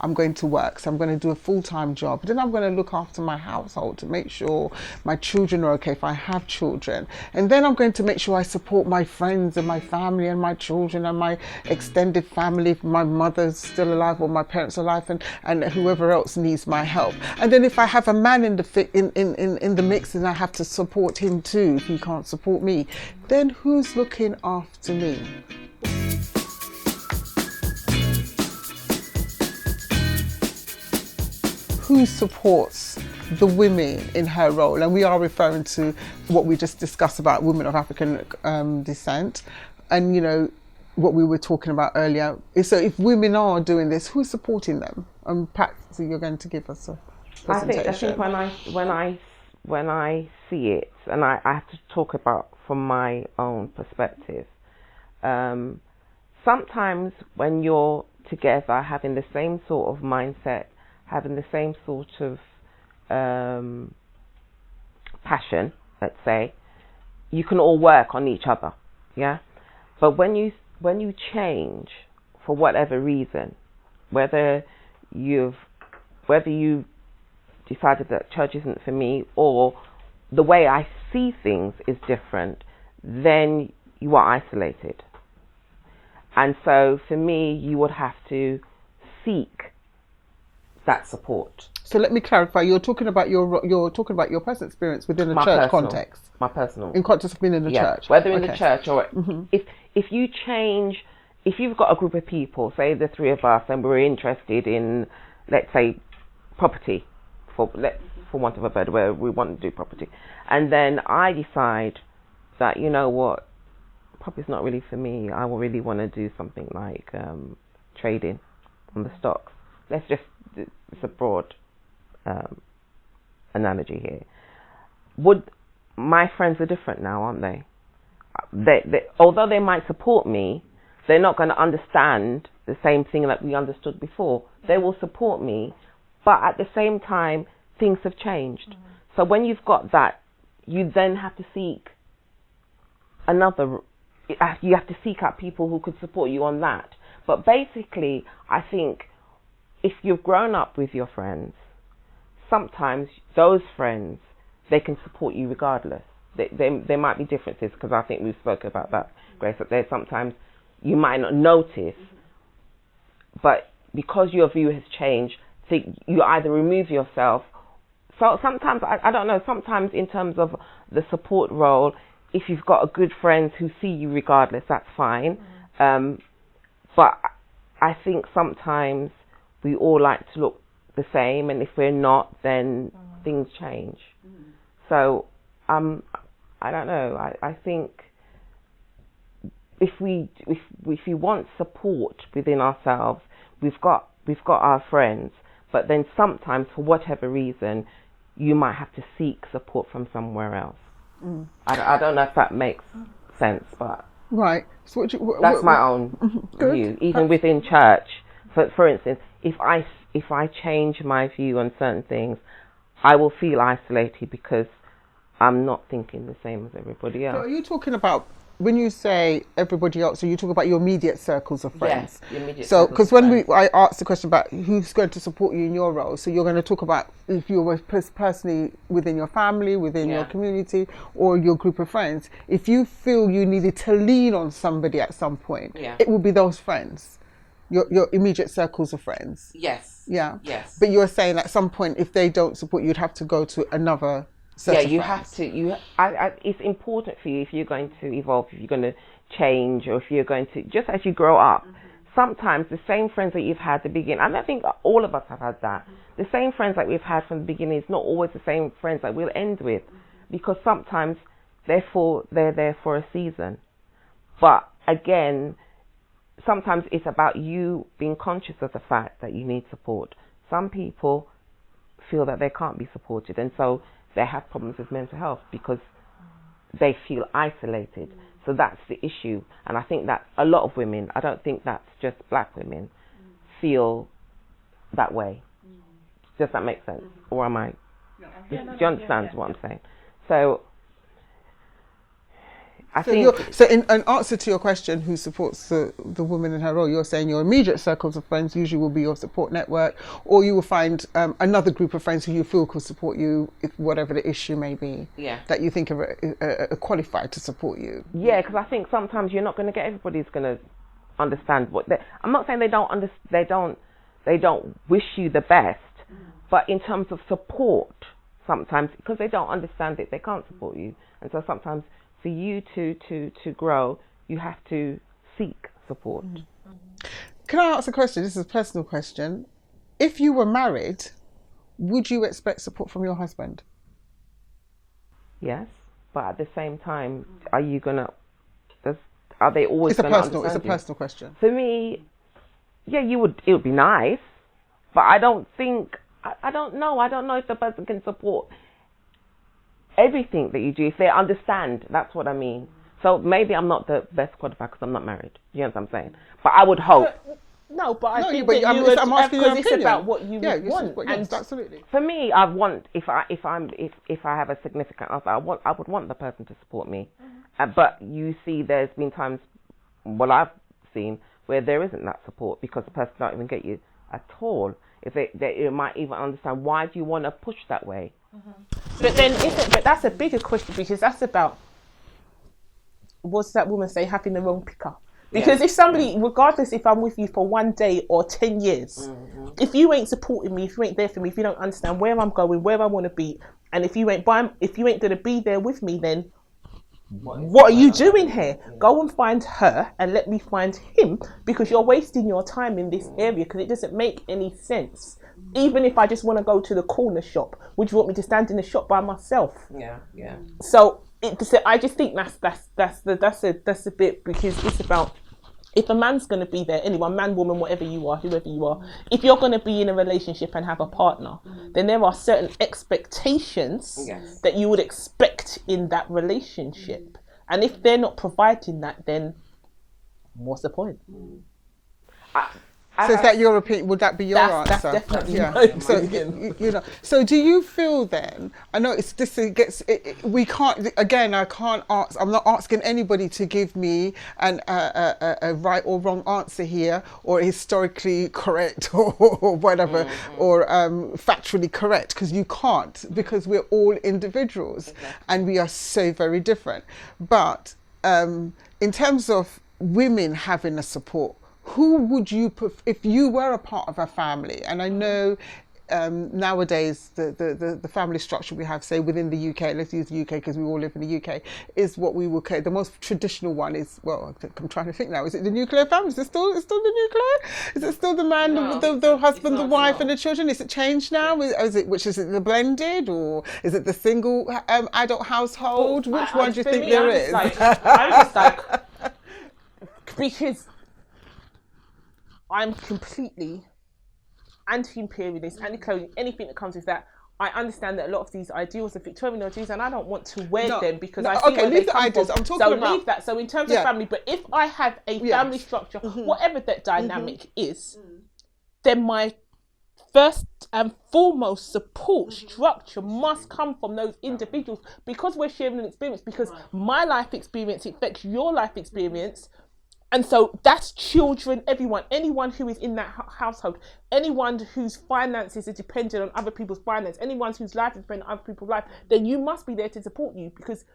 I'm going to work, so I'm going to do a full-time job. Then I'm going to look after my household to make sure my children are okay if I have children. And then I'm going to make sure I support my friends and my family and my children and my extended family if my mother's still alive or my parents are alive, and whoever else needs my help. And then if I have a man in the mix and I have to support him too if he can't support me, then who's looking after me? Who supports the women in her role? And we are referring to what we just discussed about women of African descent, and what we were talking about earlier. So if women are doing this, who's supporting them? Pat, so you're going to give us a presentation. I think when I see it, and I have to talk about from my own perspective, sometimes when you're together having the same sort of mindset, having the same sort of passion, let's say, you can all work on each other, yeah. But when you change for whatever reason, whether you decided that church isn't for me, or the way I see things is different, then you are isolated. And so for me, you would have to seek that support. So let me clarify. You're talking about your personal experience within a church context. My personal. In context of being in the church. Whether in the church or if you change, if you've got a group of people, say the three of us, and we're interested in, let's say, property, for want of a better word, we want to do property, and then I decide that, you know what, property's not really for me. I will really want to do something like trading on the stocks. It's a broad analogy here. My friends are different now, aren't they? Although they might support me, they're not going to understand the same thing that we understood before. They will support me, but at the same time, things have changed. So when you've got that, you then have to seek you have to seek out people who could support you on that. But basically, I think if you've grown up with your friends, sometimes those friends, they can support you regardless. There might be differences, because I think we've spoken about that, Grace, that there's sometimes you might not notice, but because your view has changed, you either remove yourself. So sometimes, I don't know, sometimes in terms of the support role, if you've got a good friends who see you regardless, that's fine. But I think sometimes we all like to look the same, and if we're not, then things change. So I don't know. I think if we want support within ourselves, we've got our friends, but then sometimes for whatever reason, you might have to seek support from somewhere else. I don't know if that makes sense, but right. So that's my own view. Even within church, for instance, if I change my view on certain things, I will feel isolated because I'm not thinking the same as everybody else. So are you talking about, when you say everybody else, so you talk about your immediate circles of friends? Yes, immediate so circles because when I asked the question about who's going to support you in your role, so you're going to talk about if you were personally within your family, within your community, or your group of friends. If you feel you needed to lean on somebody at some point, it will be those friends, your immediate circles of friends. Yes. Yeah. Yes. But you're saying at some point, if they don't support you, you'd have to go to another. You have to. It's important for you if you're going to evolve, if you're going to change, or if you're going to, just as you grow up. Sometimes the same friends that you've had at the beginning, and I think all of us have had that. The same friends that we've had from the beginning is not always the same friends that we'll end with, because sometimes they're there for a season. But again, sometimes it's about you being conscious of the fact that you need support. Some people feel that they can't be supported, and so they have problems with mental health because they feel isolated. So that's the issue. And I think that a lot of women, I don't think that's just black women, feel that way. Does that make sense? Or am I? Do you understand what I'm saying? So I So, think so in answer to your question, who supports the woman in her role, you're saying your immediate circles of friends usually will be your support network, or you will find another group of friends who you feel could support you, if whatever the issue may be, that you think are qualified to support you. Yeah, because I think sometimes you're not going to get everybody's going to understand what I'm not saying they don't wish you the best, but in terms of support, sometimes because they don't understand it, they can't support you, and so sometimes for you to grow, you have to seek support. Can I ask a question? This is a personal question. If you were married, would you expect support from your husband? Yes, but at the same time, are you gonna? Are they always? It's a personal question. For me, yeah, you would. It would be nice, but I don't think. I don't know. I don't know if the person can support everything that you do, if they understand. That's what I mean. So maybe I'm not the best qualified because I'm not married. You know what I'm saying? But I would hope. No, but I think but that you would, because it's about what you would want. Yes, absolutely. For me, I want if I have a significant other, I would want the person to support me. But you see, there's been times, well, I've seen where there isn't that support because the person don't even get you at all. If they might even understand why do you want to push that way. But then, but that's a bigger question, because that's about, what's that woman say, having the wrong picker. Because if somebody, regardless if I'm with you for 1 day or 10 years, if you ain't supporting me, if you ain't there for me, if you don't understand where I'm going, where I want to be, and if you ain't going to be there with me, then what are you doing here? Go and find her and let me find him, because you're wasting your time in this area, because it doesn't make any sense. Even if I just want to go to the corner shop, would you want me to stand in the shop by myself? Yeah. So I just think that's a bit, because it's about, if a man's going to be there, anyone, man, woman, whatever you are, whoever you are, if you're going to be in a relationship and have a partner, then there are certain expectations that you would expect in that relationship. And if they're not providing that, then what's the point? So is that your opinion? Would that be your answer? That's definitely my opinion. So So do you feel then? I know it's this. It gets. We can't. Again, I can't ask. I'm not asking anybody to give me a right or wrong answer here, or historically correct, or whatever, or factually correct, because you can't, because we're all individuals, and we are so very different. But in terms of women having a support, who would you if you were a part of a family? And I know nowadays the family structure we have, say within the UK, let's use the UK because we all live in the UK, is what we would call the most traditional one. Is, well, I'm trying to think now, is it the nuclear family? Is it still the nuclear? Is it still the man, the husband, the wife and the children? Is it changed now? Is it the blended, or is it the single adult household? Which one do you think there is? I'm just like, because I'm completely anti-imperialist, anti-colonial, anything that comes with that. I understand that a lot of these ideals are Victorian ideals, and I don't want to wear them because I see where they come from. I'm talking about, leave that. So in terms of family, but if I have a family structure, whatever that dynamic is, then my first and foremost support structure must come from those individuals, because we're sharing an experience, because my life experience affects your life experience. And so that's children, anyone who is in that household, anyone whose finances are dependent on other people's finance, anyone whose life is dependent on other people's life, then you must be there to support you, because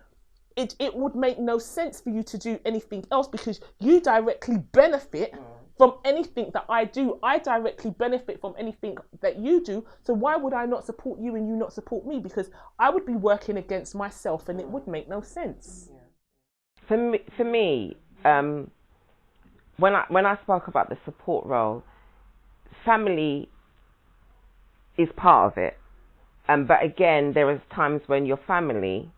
it would make no sense for you to do anything else, because you directly benefit from anything that I do. I directly benefit from anything that you do. So why would I not support you and you not support me? Because I would be working against myself, and it would make no sense. For me, when I spoke about the support role, family is part of it, but again, there is times when your family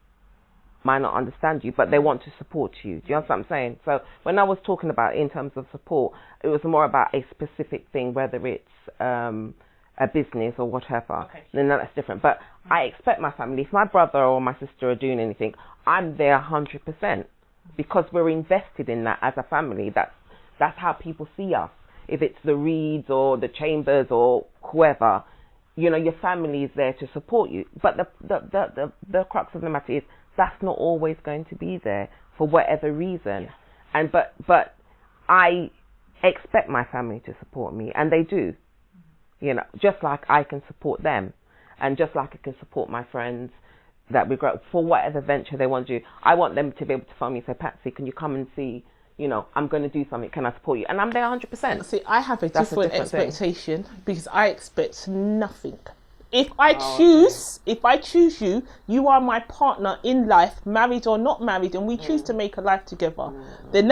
might not understand you, but they want to support you. Do you understand what I'm saying? So when I was talking about in terms of support, it was more about a specific thing, whether it's a business or whatever. Then that's different. But I expect my family, if my brother or my sister are doing anything, I'm there 100%, because we're invested in that as a family. That's how people see us. If it's the Reeds or the Chambers or whoever, your family is there to support you. But the crux of the matter is that's not always going to be there. for whatever reason. And but I expect my family to support me, and they do. Just like I can support them, and just like I can support my friends that we grow for whatever venture they want to do. I want them to be able to phone me and say, Patsy, can you come and see? I'm going to do something. Can I support you? And I'm there 100%. See, I have a different expectation because I expect nothing. If I choose you, you are my partner in life, married or not married, and we choose to make a life together. Then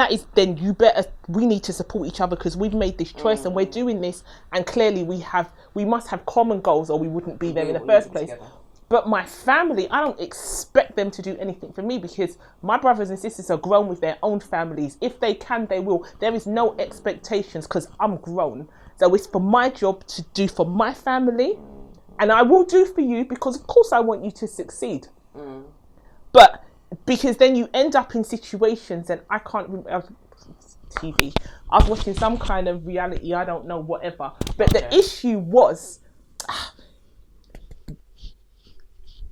we need to support each other because we've made this choice and we're doing this. And clearly we must have common goals or we wouldn't be there in the first place. Together. But my family, I don't expect them to do anything for me because my brothers and sisters are grown with their own families. If they can, they will. There is no expectations because I'm grown. So it's for my job to do for my family. And I will do for you because, of course, I want you to succeed. But because then you end up in situations and I can't remember TV. I was watching some kind of reality, I don't know, whatever. But the issue was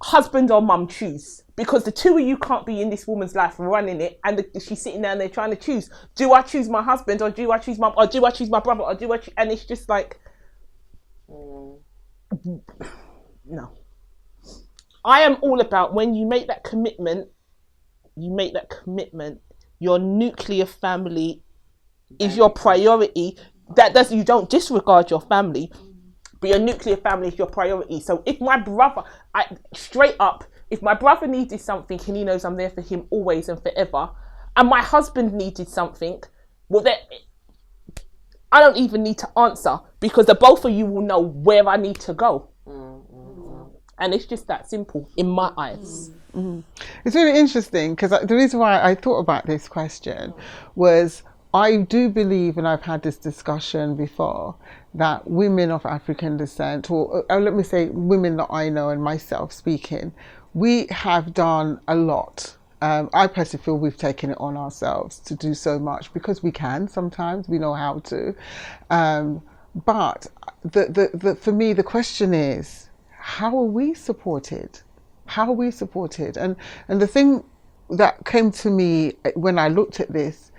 husband or mum choose. Because the two of you can't be in this woman's life running it, and she's sitting down there trying to choose. Do I choose my husband, or do I choose mum, or do I choose my brother, or do I choose... And it's just like... No. I am all about when you make that commitment, your nuclear family is your priority. That does, you don't disregard your family, but your nuclear family is your priority. So if my brother, if my brother needed something and he knows I'm there for him always and forever, and my husband needed something, well, then I don't even need to answer because the both of you will know where I need to go. And it's just that simple in my eyes. It's really interesting because the reason why I thought about this question was I do believe, and I've had this discussion before, that women of African descent, or let me say women that I know and myself speaking, we have done a lot. I personally feel we've taken it on ourselves to do so much because we can sometimes, we know how to. But for me, the question is, how are we supported? How are we supported? And the thing that came to me when I looked at this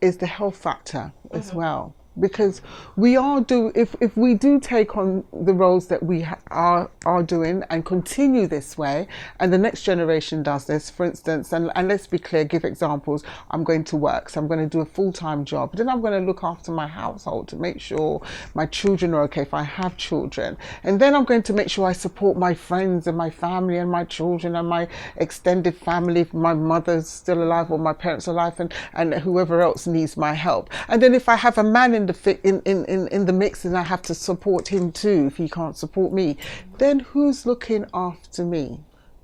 is the health factor as well. Because we are if we do take on the roles that we are doing and continue this way, and the next generation does this, for instance, and let's be clear, give examples. I'm going to work, so I'm going to do a full-time job. Then I'm going to look after my household to make sure my children are okay if I have children. And then I'm going to make sure I support my friends and my family and my children and my extended family if my mother's still alive or my parents are alive, and whoever else needs my help. And then if I have a man in the mix and I have to support him too if he can't support me, then who's looking after me?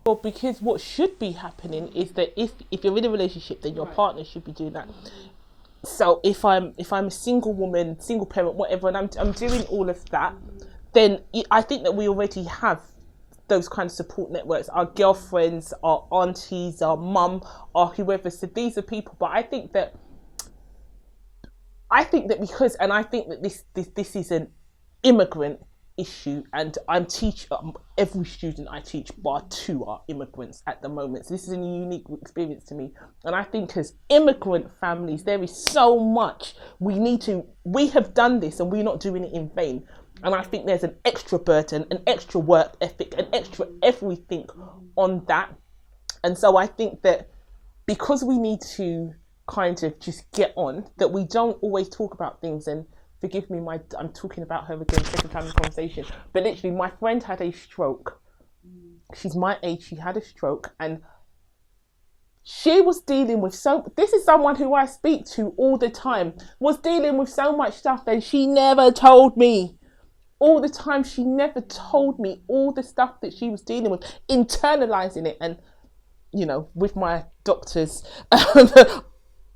Well, because what should be happening is that if you're in a relationship, then your partner should be doing that. So if I'm a single woman, single parent, whatever, and I'm doing all of that, then I think that we already have those kind of support networks, our girlfriends, our aunties, our mum, or whoever. So these are people, but I think that because, and I think that this is an immigrant issue, and I'm every student I teach, bar 2 are immigrants at the moment. So this is a unique experience to me. And I think as immigrant families, there is so much we have done this and we're not doing it in vain. And I think there's an extra burden, an extra work ethic, an extra everything on that. And so I think that because we need to kind of just get on, that we don't always talk about things. And forgive me, I'm talking about her again, second time in the conversation, but literally my friend had a stroke. She's my age, she had a stroke, and she was dealing with this is someone who I speak to all the time, was dealing with so much stuff, and she never told me. All the time, she never told me all the stuff that she was dealing with, internalizing it. And, with my doctors,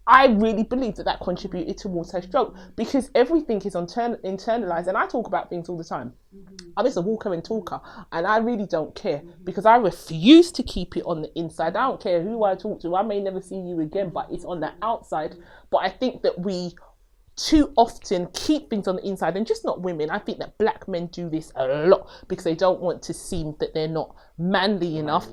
I really believe that contributed towards her stroke, because everything is internalized. And I talk about things all the time. I'm just a walker and talker, and I really don't care, because I refuse to keep it on the inside. I don't care who I talk to. I may never see you again, but it's on the outside. But I think that we too often keep things on the inside, and just not women. I think that black men do this a lot because they don't want to seem that they're not manly enough.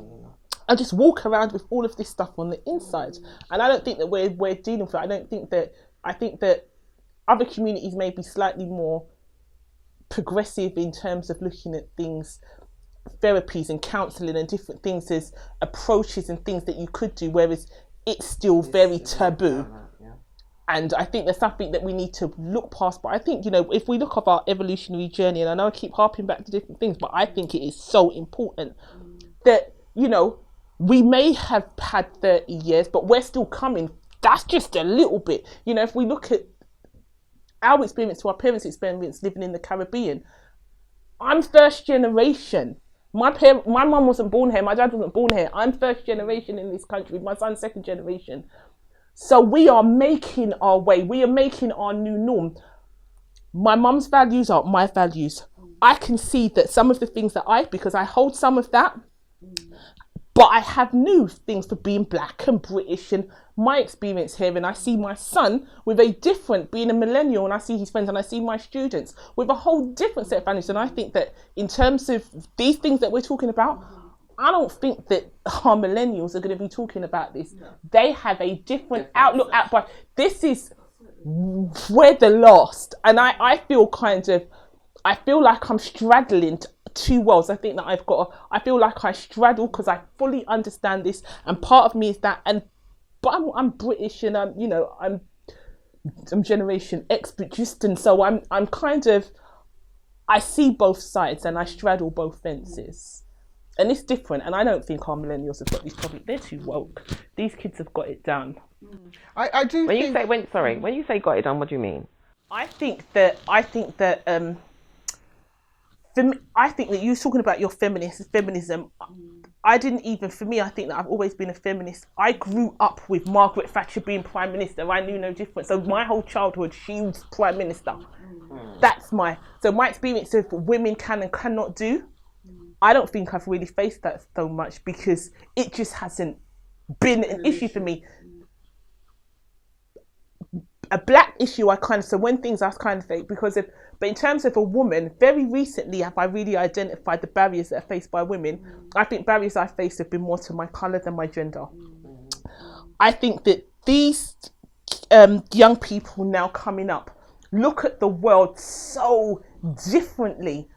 and just walk around with all of this stuff on the inside. And I don't think that we're dealing with it. I think that other communities may be slightly more progressive in terms of looking at things, therapies and counselling and different things as approaches and things that you could do, whereas it's still very taboo. And I think there's something that we need to look past. But I think, if we look at our evolutionary journey, and I know I keep harping back to different things, but I think it is so important that, we may have had 30 years, but we're still coming. That's just a little bit. If we look at our experience to our parents' experience living in the Caribbean, I'm first generation. My mum wasn't born here. My dad wasn't born here. I'm first generation in this country. My son's second generation. So we are making our way. We are making our new norm. My mum's values are my values. I can see that some of the things that because I hold some of that, but I have new things for being black and British and my experience here. And I see my son with a different, being a millennial, and I see his friends and I see my students with a whole different set of values. And I think that in terms of these things that we're talking about, I don't think that our millennials are going to be talking about this. No. They have a different outlook. But this is we're the last, and I feel like I'm straddling two worlds. I think that I feel like I straddle because I fully understand this, and part of me is that, but I'm British, and I'm Generation X, but just, and so I'm kind of, I see both sides and I straddle both fences. And it's different, and I don't think our millennials have got these problems. They're too woke. These kids have got it done. I do. When you say got it done, what do you mean? I think that for me, I think that you talking about your feminism. I think that I've always been a feminist. I grew up with Margaret Thatcher being Prime Minister. I knew no different. So my whole childhood, she was Prime Minister. So my experience of women can and cannot do, I don't think I've really faced that so much because it just hasn't been an issue for me. A black issue, so when things I kind of think, but in terms of a woman, very recently have I really identified the barriers that are faced by women. I think barriers I've faced have been more to my colour than my gender. I think that these young people now coming up look at the world so differently.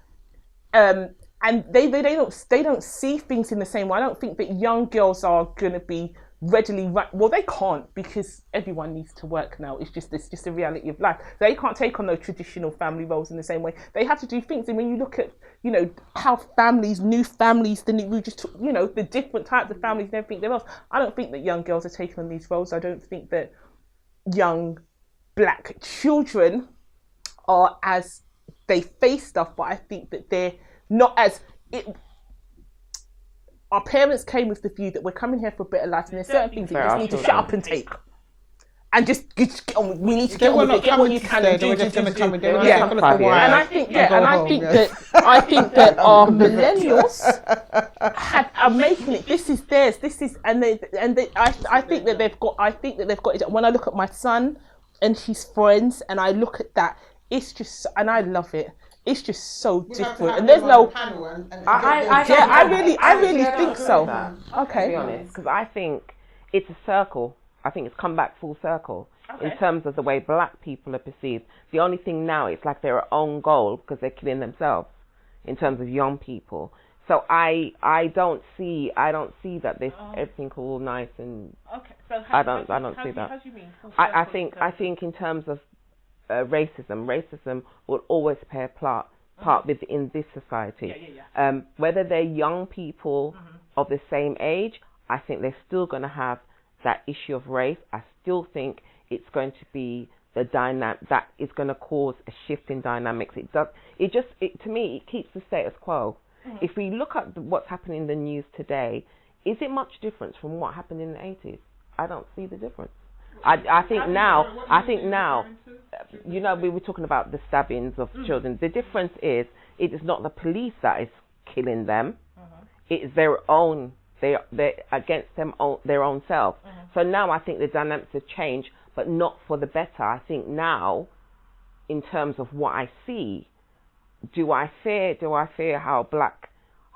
And they don't see things in the same way. I don't think that young girls are going to be readily well, they can't, because everyone needs to work now. It's just the reality of life. They can't take on those traditional family roles in the same way. They have to do things. And when you look at how new families, the different types of families and everything else, I don't think that young girls are taking on these roles. I don't think that young black children are as they face stuff, but I think that they're not as our parents came with the view that we're coming here for a better life, and there's certain things that you just need to shut up and take. And just get on. We need to get on with it. Get what you can and do. And I think that our millennials are making it. This is theirs. This is, I think that they've got it. When I look at my son and his friends, and I look at that, it's just, and I love it. It's just so different, and there's no. I really think so. Okay. To be honest, because I think it's a circle. I think it's come back full circle in terms of the way black people are perceived. The only thing now, it's like their own goal because they're killing themselves in terms of young people. So I don't see that there's everything all nice and. Okay. So I don't see that. How do you mean? I think in terms of racism will always play a part within this society. Whether they're young people of the same age, I think they're still going to have that issue of race. I still think it's going to be the dynamic that is going to cause a shift in dynamics. To me, it keeps the status quo. If we look at what's happening in the news today, is it much different from what happened in the 80s? I don't see the difference. I think now, we were talking about the stabbings of children. The difference is, it is not the police that is killing them. It is their own. They're against their own self. So now I think the dynamics have changed, but not for the better. I think now, in terms of what I see, do I fear how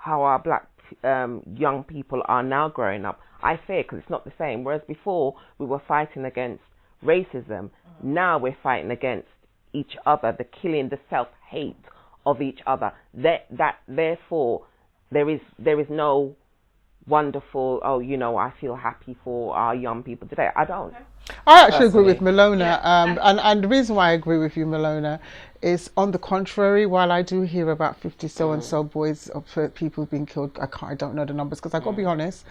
our black young people are now growing up, I say it because it's not the same. Whereas before we were fighting against racism, now we're fighting against each other, the killing, the self-hate of each other. Therefore, there is no wonderful, I feel happy for our young people today. I don't. I actually agree with Malona, and the reason why I agree with you, Malona, is on the contrary. While I do hear about 50 so-and-so boys of people being killed, I don't know the numbers because I got to be honest,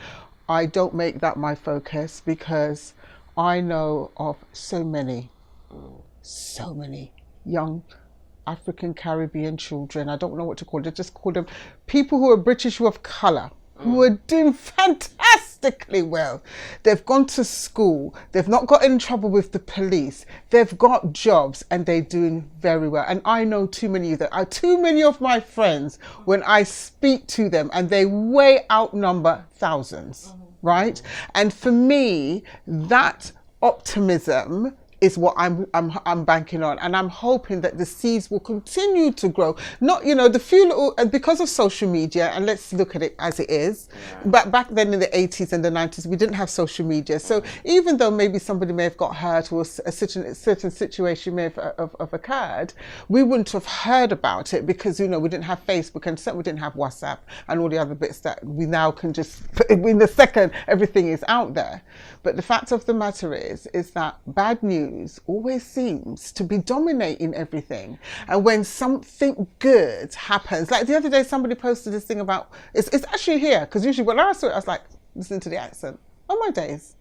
I don't make that my focus because I know of so many young African Caribbean children. I don't know what to call them. Just call them people who are British, who have colour, who are doing fantastically well. They've gone to school. They've not got in trouble with the police. They've got jobs and they're doing very well. And I know too many of my friends, when I speak to them, and they way outnumber thousands, right? And for me, that optimism is what I'm banking on, and I'm hoping that the seeds will continue to grow. Not, the few little, because of social media, and let's look at it as it is. But back then in the 80s and the 90s, we didn't have social media. So even though maybe somebody may have got hurt or a certain situation may have occurred, we wouldn't have heard about it because, we didn't have Facebook and certainly we didn't have WhatsApp and all the other bits that we now can just, in the second, everything is out there. But the fact of the matter is that bad news always seems to be dominating everything. And when something good happens, like the other day somebody posted this thing about, it's actually here, because usually when I saw it I was like, listen to the accent. Oh my days,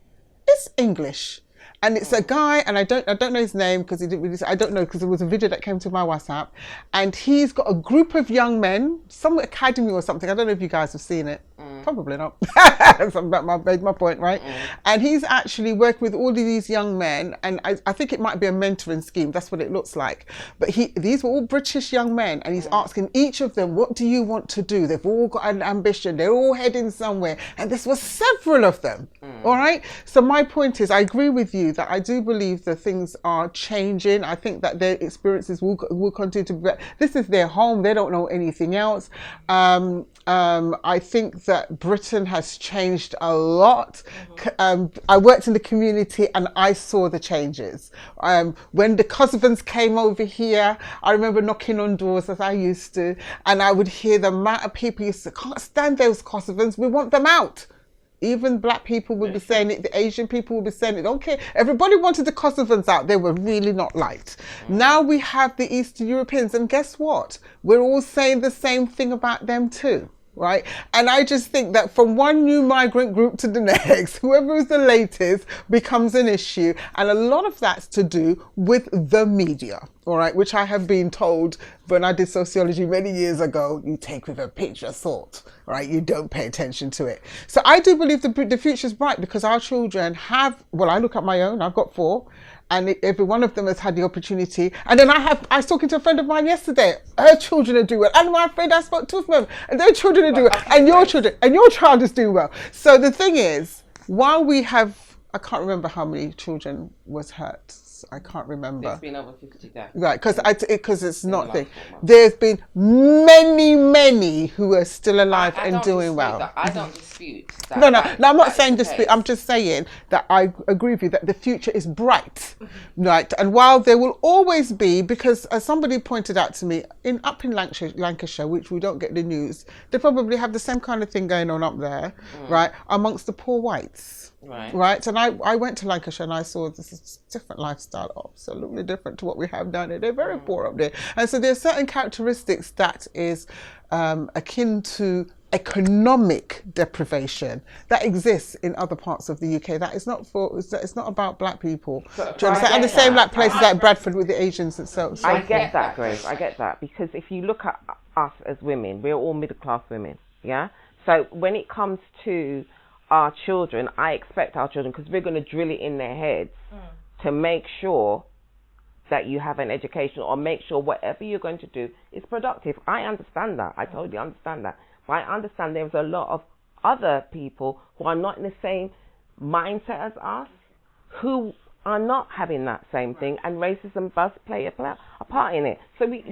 it's English. And it's a guy, and I don't know his name because he didn't really. I don't know because there was a video that came to my WhatsApp, and he's got a group of young men, some academy or something. I don't know if you guys have seen it. Probably not. Made my point, right? And he's actually working with all of these young men, and I think it might be a mentoring scheme. That's what it looks like. But these were all British young men, and he's asking each of them, "What do you want to do?" They've all got an ambition. They're all heading somewhere, and this was several of them. All right. So my point is, I agree with you that I do believe that things are changing. I think that their experiences will continue to be. This is their home. They don't know anything else. I think that Britain has changed a lot. I worked in the community and I saw the changes. When the Kosovans came over here, I remember knocking on doors as I used to, and I would hear the amount of people used to, can't stand those Kosovans, we want them out. Even black people would be saying it, the Asian people would be saying it. Okay, everybody wanted the Kosovans out. They were really not liked. Now we have the Eastern Europeans, and guess what? We're all saying the same thing about them too, right? And I just think that from one new migrant group to the next, whoever is the latest becomes an issue. And a lot of that's to do with the media, all right, which I have been told when I did sociology many years ago, you take with a pinch of salt, right? You don't pay attention to it. So I do believe the future's bright because our children have, well, I look at my own, I've got 4, and every one of them has had the opportunity. And then I was talking to a friend of mine yesterday, her children are doing well. And my friend I spoke to them, and their children are doing well. And your children, and your child is doing well. So the thing is, while we have, I can't remember how many children was hurt. I can't remember. There's been over 50 deaths. Right, because it's not thing. There's been many who are still alive and doing well. That. I don't dispute that. No, I'm not saying dispute. I'm just saying that I agree with you that the future is bright, right? And while there will always be, because as somebody pointed out to me, up in Lancashire, which we don't get the news, they probably have the same kind of thing going on up there, right, amongst the poor whites. Right. And I went to Lancashire and I saw this different lifestyle, absolutely different to what we have down there. They're very poor up there. And so there's certain characteristics that is akin to economic deprivation that exists in other parts of the UK. That is not it's not about black people. Do you understand? And the same like places like Bradford with the Asians and so I get that, Grace. I get that. Because if you look at us as women, we're all middle class women. Yeah? So when it comes to our children, I expect our children, because we're going to drill it in their heads to make sure that you have an education or make sure whatever you're going to do is productive. I understand that. I totally understand that. But I understand there's a lot of other people who are not in the same mindset as us, who are not having that same thing, and racism does play a part in it. So, we,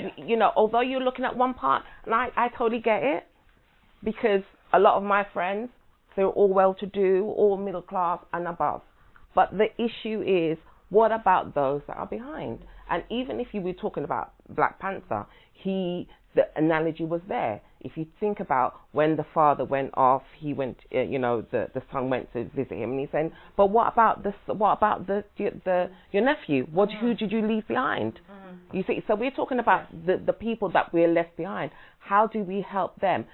although you're looking at one part, and I totally get it, because a lot of my friends, they're all well-to-do, all middle class and above. But the issue is, what about those that are behind? And even if you were talking about Black Panther, the analogy was there. If you think about when the father went off, he went, the son went to visit him, and he's saying, but what about your nephew? Who did you leave behind? You see, so we're talking about the people that we're left behind. How do we help them?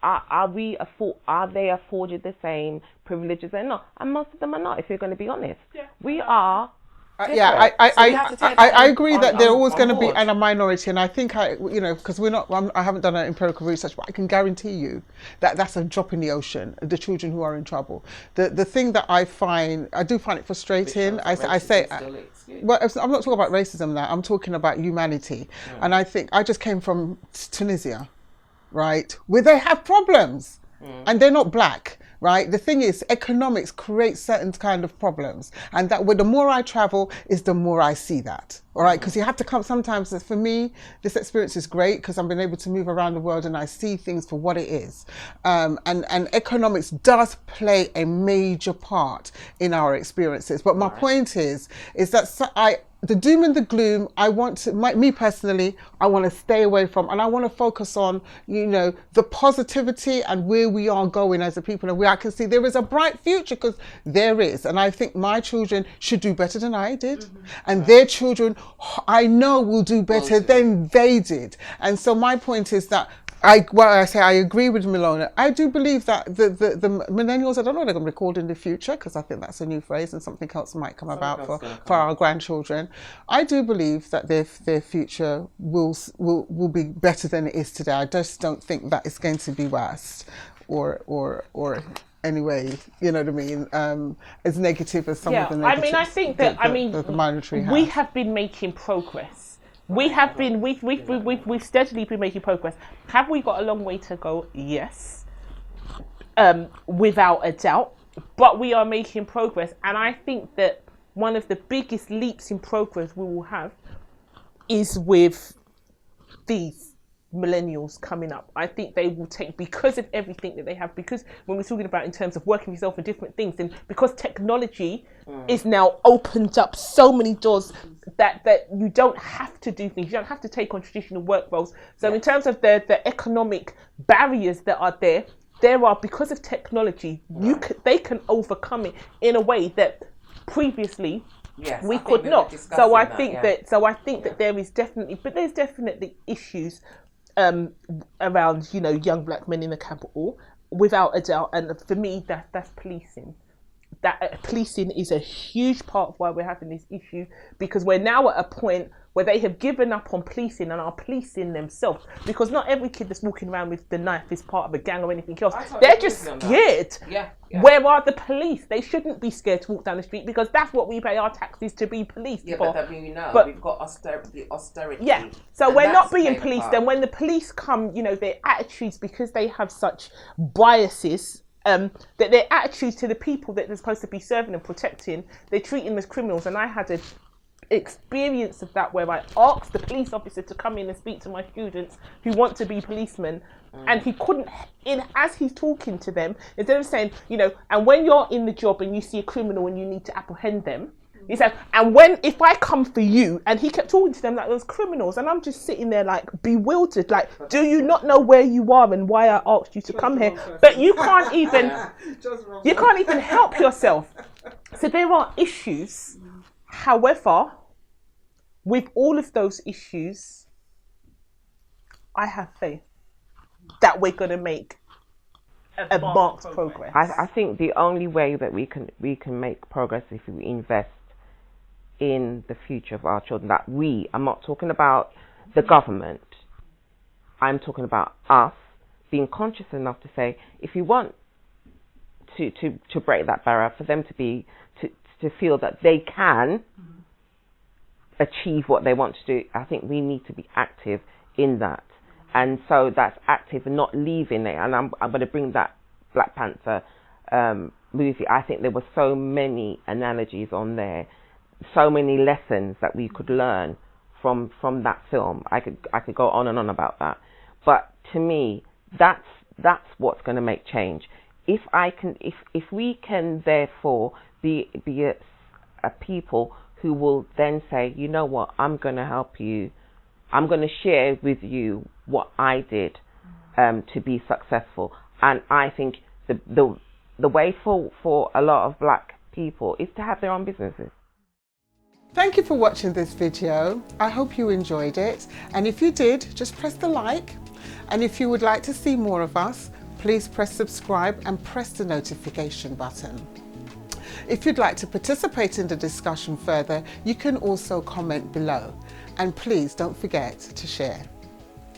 Are they afforded the same privileges? They're not, and most of them are not. If you're going to be honest, we are. I agree that they're always going to be in a minority, and I think because I haven't done empirical research, but I can guarantee you that that's a drop in the ocean. The children who are in trouble. The thing that I do find it frustrating. I say, well, I'm not talking about racism now. I'm talking about humanity, and I think I just came from Tunisia, right, where they have problems, and they're not black. Right. The thing is, economics creates certain kind of problems, and that the more I travel, is the more I see that. All right, because you have to come. Sometimes, for me, this experience is great because I've been able to move around the world and I see things for what it is. And economics does play a major part in our experiences. But my point is that the doom and the gloom, me personally, I want to stay away from, and I want to focus on, the positivity and where we are going as a people, and where I can see there is a bright future, because there is. And I think my children should do better than I did, and their children, I know, will do better than they did. And so my point is that I agree with Milona. I do believe that the millennials, I don't know what they're going to be called in the future, because I think that's a new phrase and something else might come about for our grandchildren. I do believe that their future will be better than it is today. I just don't think that it's going to be worse or anyway, you know what I mean, as negative as some of the negatives. I think that the monetary we have been making progress. We've steadily been making progress. Have we got a long way to go? Yes, without a doubt. But we are making progress, and I think that one of the biggest leaps in progress we will have is with these millennials coming up. I think they will take, because of everything that they have, because when we're talking about in terms of working with yourself and different things, and because technology is now opened up so many doors that you don't have to do things, you don't have to take on traditional work roles. So in terms of the economic barriers that are there are, because of technology, they can overcome it in a way that previously we could not. So I think that there is definitely issues around young black men in the capital, without a doubt. And for me, that's policing. That policing is a huge part of why we're having this issue, because we're now at a point where they have given up on policing and are policing themselves, because not every kid that's walking around with the knife is part of a gang or anything else. They're just scared. Where are the police? They shouldn't be scared to walk down the street, because that's what we pay our taxes to be policed for. But we've got austerity. So we're not being policed. And when the police come, their attitudes, because they have such biases, that their attitudes to the people that they're supposed to be serving and protecting, they treat them as criminals. And I had an experience of that where I asked the police officer to come in and speak to my students who want to be policemen, and he couldn't, as he's talking to them, instead of saying, and when you're in the job and you see a criminal and you need to apprehend them, he said, and if I come for you, and he kept talking to them like those criminals, and I'm just sitting there like bewildered, like, do you not know where you are and why I asked you to come here? But you can't even help yourself. So there are issues. However, with all of those issues, I have faith that we're going to make advanced progress. I think the only way that we can make progress is if we invest in the future of our children. I'm not talking about the government. I'm talking about us being conscious enough to say, if you want to break that barrier, for them to feel that they can achieve what they want to do, I think we need to be active in that. And so that's active and not leaving it. And I'm going to bring that Black Panther movie. I think there were so many analogies on there, so many lessons that we could learn from that film. I could go on and on about that. But to me, that's That's what's going to make change. If we can therefore be a people who will then say, you know what, I'm going to help you. I'm going to share with you what I did to be successful. And I think the way for a lot of black people is to have their own businesses. Thank you for watching this video. I hope you enjoyed it. And if you did, just press the like. And if you would like to see more of us, please press subscribe and press the notification button. If you'd like to participate in the discussion further, you can also comment below. And please don't forget to share.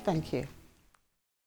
Thank you.